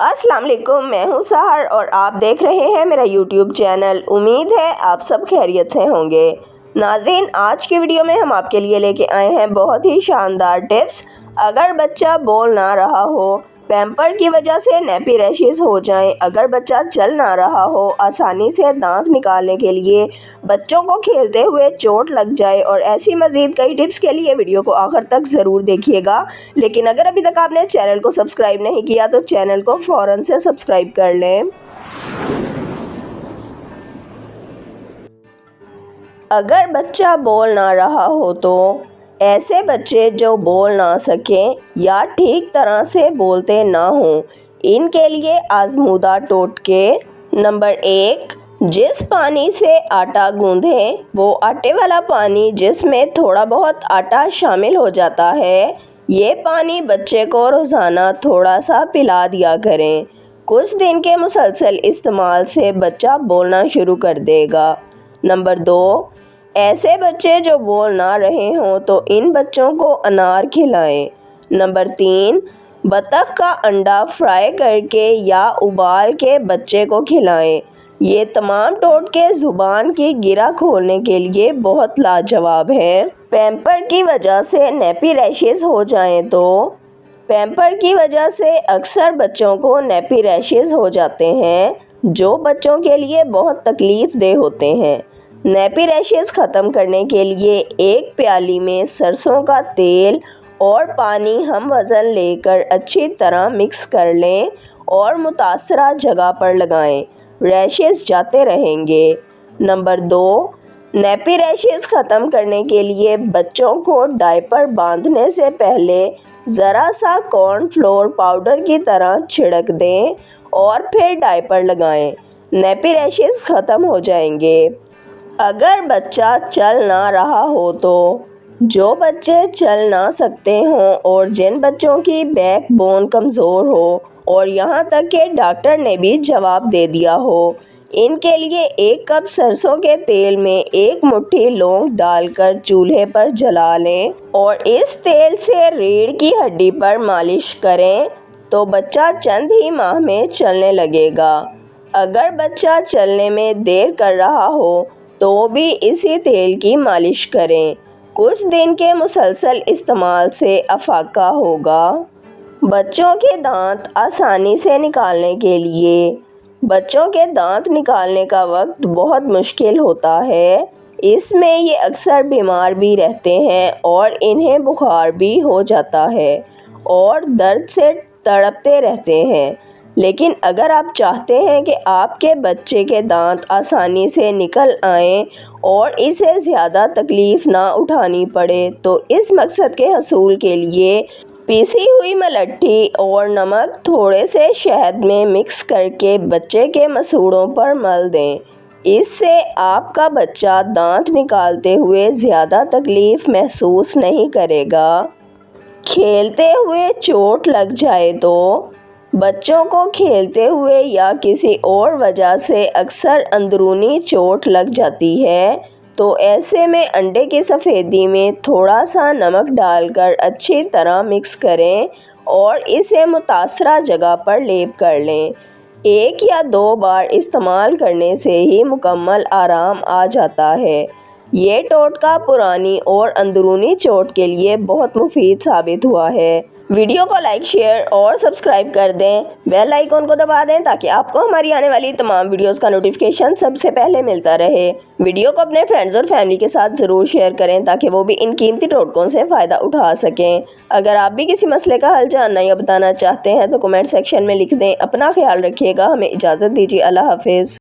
अस्सलाम वालेकुम, मैं हूँ सहर और आप देख रहे हैं मेरा यूट्यूब चैनल। उम्मीद है आप सब खैरियत से होंगे। नाजरीन, आज की वीडियो में हम आपके लिए लेके आए हैं बहुत ही शानदार टिप्स। अगर बच्चा बोल ना रहा हो, पैम्पर की वजह से नैपी रैशेस हो जाएं, अगर बच्चा चल ना रहा हो, आसानी से दांत निकालने के लिए, बच्चों को खेलते हुए चोट लग जाए और ऐसी मज़ीद कई टिप्स के लिए वीडियो को आखिर तक ज़रूर देखिएगा। लेकिन अगर अभी तक आपने चैनल को सब्सक्राइब नहीं किया तो चैनल को फ़ौरन से सब्सक्राइब कर लें। अगर बच्चा बोल ना रहा हो तो ऐसे बच्चे जो बोल ना सकें या ठीक तरह से बोलते ना हों, इनके लिए आज़मूदा टोटके। नंबर 1, जिस पानी से आटा गूंदें वो आटे वाला पानी जिसमें थोड़ा बहुत आटा शामिल हो जाता है, ये पानी बच्चे को रोज़ाना थोड़ा सा पिला दिया करें। कुछ दिन के मुसलसल इस्तेमाल से बच्चा बोलना शुरू कर देगा। नंबर 2, ऐसे बच्चे जो बोल ना रहे हों तो इन बच्चों को अनार खिलाएं। नंबर 3, बतख का अंडा फ्राई करके या उबाल के बच्चे को खिलाएं। ये तमाम टोटके ज़ुबान की गिरा खोलने के लिए बहुत लाजवाब हैं। पैम्पर की वजह से नैपी रैशेस हो जाएं तो पैम्पर की वजह से अक्सर बच्चों को नैपी रैशेस हो जाते हैं, जो बच्चों के लिए बहुत तकलीफ़ देह होते हैं। नैपी रैशेस ख़त्म करने के लिए एक प्याली में सरसों का तेल और पानी हम वज़न लेकर अच्छी तरह मिक्स कर लें और मुतासरा जगह पर लगाएं। रैशेस जाते रहेंगे। नंबर 2, नैपी रैशेस ख़त्म करने के लिए बच्चों को डायपर बांधने से पहले ज़रा सा कॉर्नफ्लोर पाउडर की तरह छिड़क दें और फिर डायपर लगाएं। नैपी रैशेस ख़त्म हो जाएंगे। अगर बच्चा चल ना रहा हो तो जो बच्चे चल ना सकते हों और जिन बच्चों की बैक बोन कमज़ोर हो और यहाँ तक कि डॉक्टर ने भी जवाब दे दिया हो, इनके लिए 1 कप सरसों के तेल में 1 मुट्ठी लौंग डालकर चूल्हे पर जला लें और इस तेल से रीढ़ की हड्डी पर मालिश करें तो बच्चा चंद ही माह में चलने लगेगा। अगर बच्चा चलने में देर कर रहा हो तो भी इसी तेल की मालिश करें। कुछ दिन के मुसलसल इस्तेमाल से अफाका होगा। बच्चों के दांत आसानी से निकालने के लिए, बच्चों के दांत निकालने का वक्त बहुत मुश्किल होता है। इसमें ये अक्सर बीमार भी रहते हैं और इन्हें बुखार भी हो जाता है और दर्द से तड़पते रहते हैं। लेकिन अगर आप चाहते हैं कि आपके बच्चे के दांत आसानी से निकल आएं और इसे ज़्यादा तकलीफ़ ना उठानी पड़े, तो इस मकसद के हसूल के लिए पीसी हुई मलट्ठी और नमक थोड़े से शहद में मिक्स करके बच्चे के मसूड़ों पर मल दें। इससे आपका बच्चा दांत निकालते हुए ज़्यादा तकलीफ़ महसूस नहीं करेगा। खेलते हुए चोट लग जाए तो बच्चों को खेलते हुए या किसी और वजह से अक्सर अंदरूनी चोट लग जाती है, तो ऐसे में अंडे की सफ़ेदी में थोड़ा सा नमक डालकर अच्छी तरह मिक्स करें और इसे मुतासरा जगह पर लेप कर लें। 1 या 2 बार इस्तेमाल करने से ही मुकम्मल आराम आ जाता है। ये टोटका पुरानी और अंदरूनी चोट के लिए बहुत मुफीद साबित हुआ है। वीडियो को लाइक, शेयर और सब्सक्राइब कर दें। बेल आइकॉन को दबा दें ताकि आपको हमारी आने वाली तमाम वीडियोस का नोटिफिकेशन सबसे पहले मिलता रहे। वीडियो को अपने फ्रेंड्स और फैमिली के साथ ज़रूर शेयर करें ताकि वो भी इन कीमती टोटकों से फ़ायदा उठा सकें। अगर आप भी किसी मसले का हल जानना या बताना चाहते हैं तो कमेंट सेक्शन में लिख दें। अपना ख्याल रखिएगा। हमें इजाज़त दीजिए। अल्लाह हाफिज़।